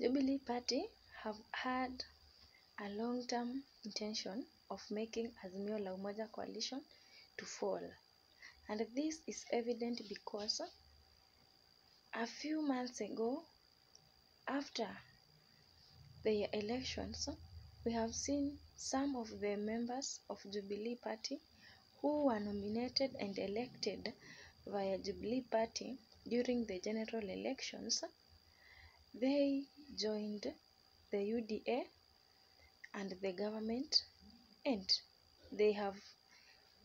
Jubilee Party have had a long-term intention of making AZIMIO La Umoja Coalition to fall. And this is evident because a few months ago, after the elections, we have seen some of the members of Jubilee Party who were nominated and elected via Jubilee Party during the general elections. They joined the UDA and the government, and they have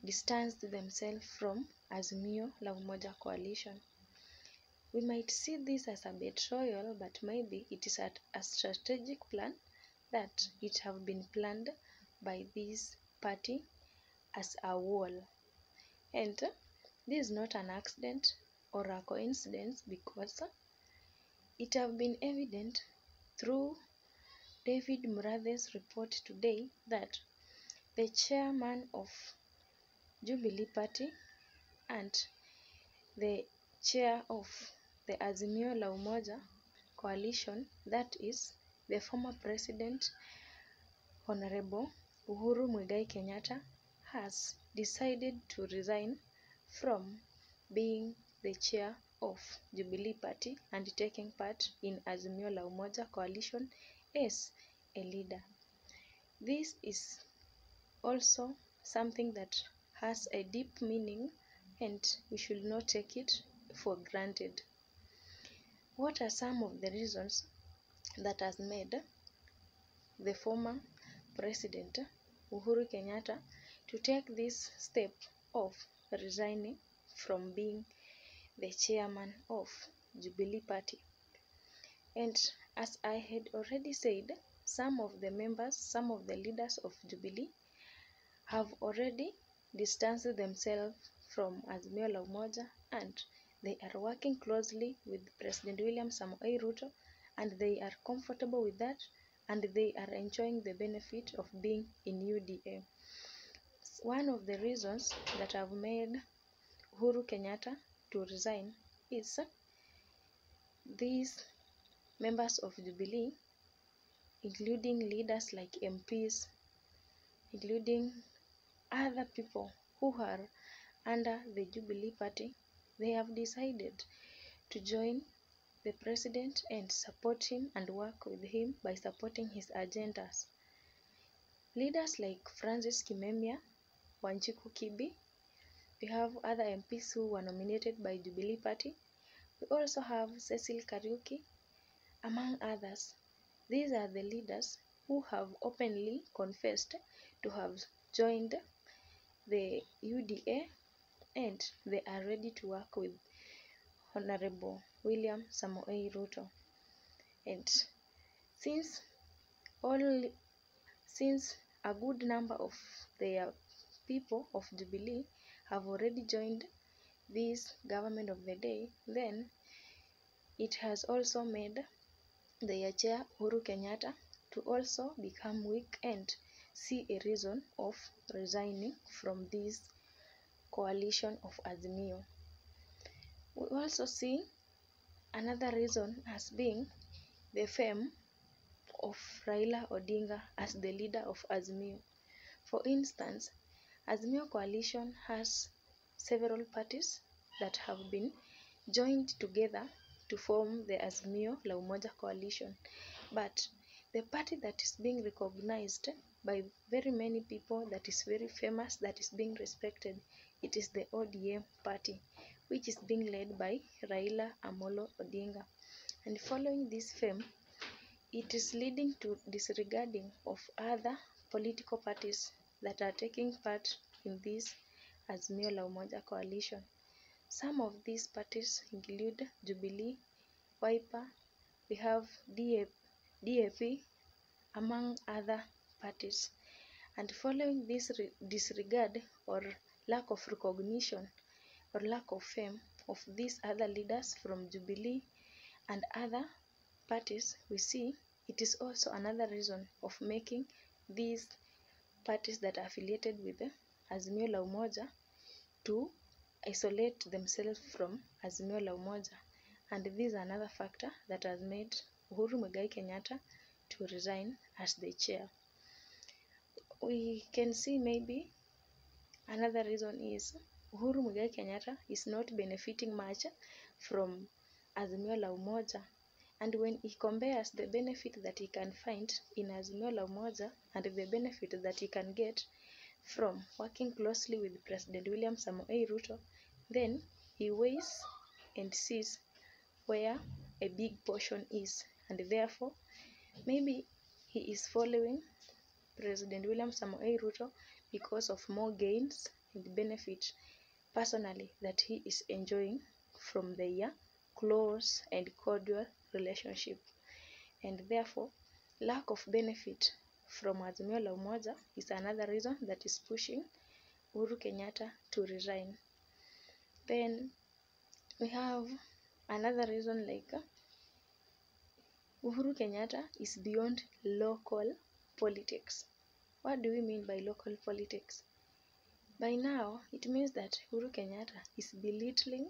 distanced themselves from AZIMIO La Umoja Coalition. We might see this as a betrayal, but maybe it is a strategic plan that it have been planned by this party as a wall. And this is not an accident or a coincidence, because it have been evident through David Murathe's report today that the chairman of Jubilee Party and the chair of the AZIMIO La Umoja Coalition, that is the former president, Honorable Uhuru Kenyatta, has decided to resign from being the chair of Jubilee Party and taking part in AZIMIO La Umoja Coalition as a leader. This is also something that has a deep meaning, and we should not take it for granted. What are some of the reasons that has made the former President Uhuru Kenyatta to take this step of resigning from being the chairman of Jubilee Party? And as I had already said, some of the members, some of the leaders of Jubilee have already distanced themselves from AZIMIO La Umoja, and they are working closely with President William Samoei Ruto, and they are comfortable with that, and they are enjoying the benefit of being in UDA. One of the reasons that have made Uhuru Kenyatta to resign is these members of Jubilee, including leaders like MPs, including other people who are under the Jubilee Party, they have decided to join the president and support him and work with him by supporting his agendas. Leaders like Francis Kimemia, Wanjiku Kibi, we have other MPs who were nominated by Jubilee Party. We also have Cecil Kariuki, among others. These are the leaders who have openly confessed to have joined the UDA, and they are ready to work with Honorable William Samoei Ruto. And since a good number of their people of Jubilee have already joined this government of the day, then it has also made their chair Uhuru Kenyatta to also become weak and see a reason of resigning from this coalition of AZIMIO. We also see another reason as being the fame of Raila Odinga as the leader of AZIMIO. For instance, AZIMIO Coalition has several parties that have been joined together to form the AZIMIO La Umoja Coalition. But the party that is being recognized by very many people, that is very famous, that is being respected, it is the ODM party, which is being led by Raila Amolo Odinga. And following this fame, it is leading to disregarding of other political parties that are taking part in this AZIMIO La Umoja Coalition. Some of these parties include Jubilee, Wiper, we have DAP, among other parties. And following this disregard or lack of recognition or lack of fame of these other leaders from Jubilee and other parties, we see it is also another reason of making these parties that are affiliated with the AZIMIO La Umoja to isolate themselves from AZIMIO La Umoja. And this is another factor that has made Uhuru Kenyatta to resign as the chair. We can see maybe another reason is Uhuru Kenyatta is not benefiting much from AZIMIO La Umoja, and when he compares the benefit that he can find in AZIMIO La Umoja and the benefit that he can get from working closely with President William Samoei Ruto, then he weighs and sees where a big portion is, and therefore maybe he is following President William Samoei Ruto because of more gains and benefit personally that he is enjoying from their close and cordial relationship, and therefore lack of benefit from AZIMIO La Umoja is another reason that is pushing Uhuru Kenyatta to resign. Then we have another reason like Uhuru Kenyatta is beyond local politics. What do we mean by local politics? By now, it means that Uhuru Kenyatta is belittling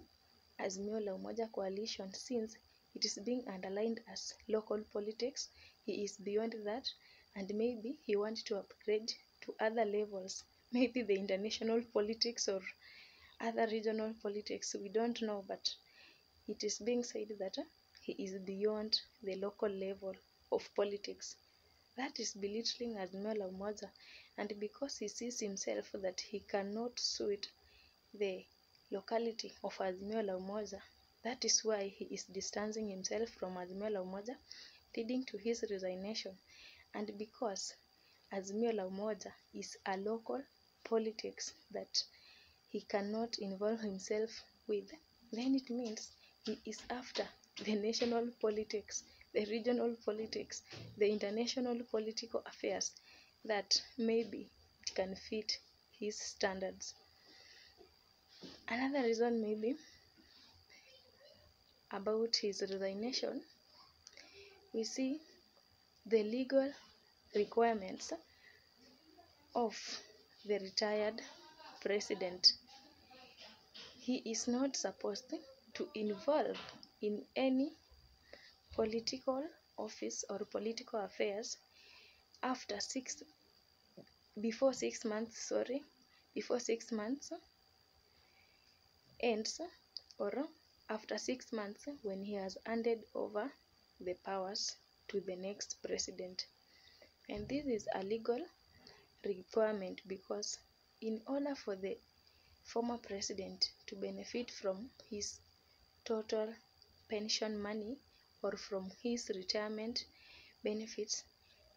AZIMIO La Umoja coalition since it is being underlined as local politics. He is beyond that, and maybe he wants to upgrade to other levels, maybe the international politics or other regional politics. We don't know, but it is being said that he is beyond the local level of politics. That is belittling AZIMIO La Umoja, and because he sees himself that he cannot suit the locality of AZIMIO La Umoja, that is why he is distancing himself from AZIMIO La Umoja, leading to his resignation. And because AZIMIO La Umoja is a local politics that he cannot involve himself with, then it means he is after the national politics, the regional politics, the international political affairs that maybe it can fit his standards. Another reason maybe about his resignation, we see the legal requirements of the retired president. He is not supposed to involve in any political office or political affairs before 6 months ends, or after 6 months when he has handed over the powers to the next president. And this is a legal requirement because in order for the former president to benefit from his total pension money or from his retirement benefits,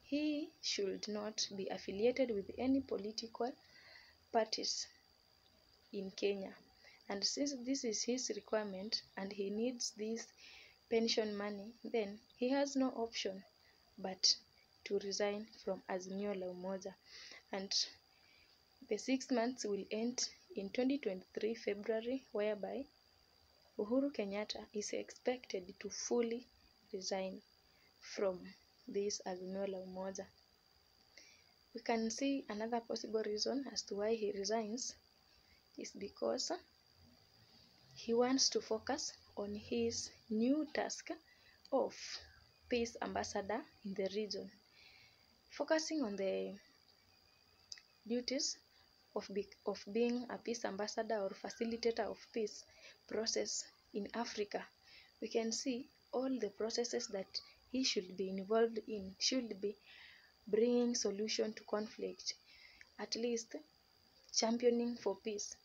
he should not be affiliated with any political parties in Kenya. And since this is his requirement and he needs this pension money, then he has no option but to resign from AZIMIO La Umoja. And the 6 months will end in 2023 February, whereby Uhuru Kenyatta is expected to fully resign from this AZIMIO La Umoja. We can see another possible reason as to why he resigns is because he wants to focus on his new task of peace ambassador in the region, focusing on the duties of being a peace ambassador or facilitator of peace process in Africa. We can see all the processes that he should be involved in should be bringing solution to conflict, at least championing for peace.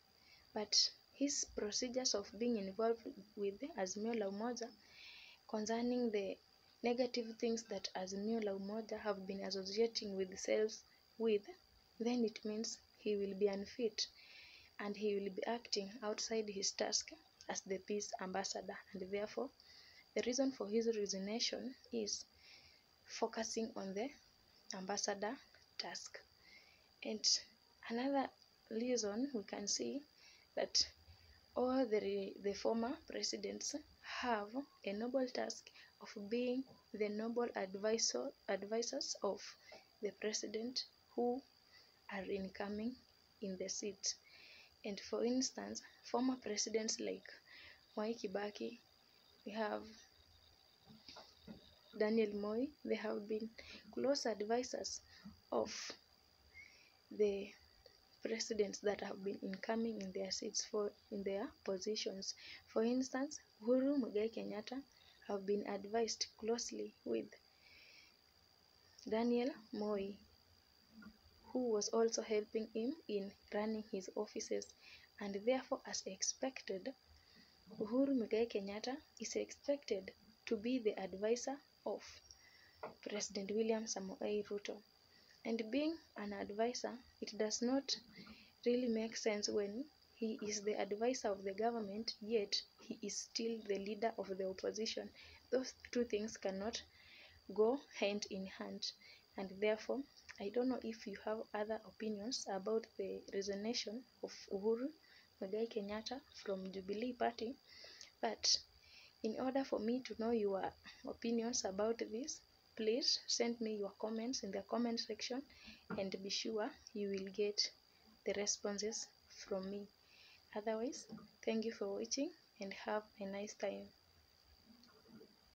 But his procedures of being involved with AZIMIO La Umoja concerning the negative things that AZIMIO La Umoja have been associating with themselves with, then it means he will be unfit and he will be acting outside his task as the peace ambassador, and therefore the reason for his resignation is focusing on the ambassador task. And another reason we can see that all the former presidents have a noble task of being the noble advisors of the president who are incoming in the seat. And for instance, former presidents like Mwai Kibaki, we have Daniel Moi, they have been close advisors of the presidents that have been incoming in their seats in their positions. For instance, Uhuru Kenyatta have been advised closely with Daniel Moi, who was also helping him in running his offices, and therefore, as expected, Uhuru Kenyatta is expected to be the advisor of President William Samoei Ruto. And being an advisor, it does not really make sense when he is the advisor of the government, yet he is still the leader of the opposition. Those two things cannot go hand in hand, and therefore I don't know if you have other opinions about the resignation of Uhuru Kenyatta from Jubilee Party, but in order for me to know your opinions about this, please send me your comments in the comment section, and be sure you will get the responses from me. Otherwise, thank you for watching and have a nice time.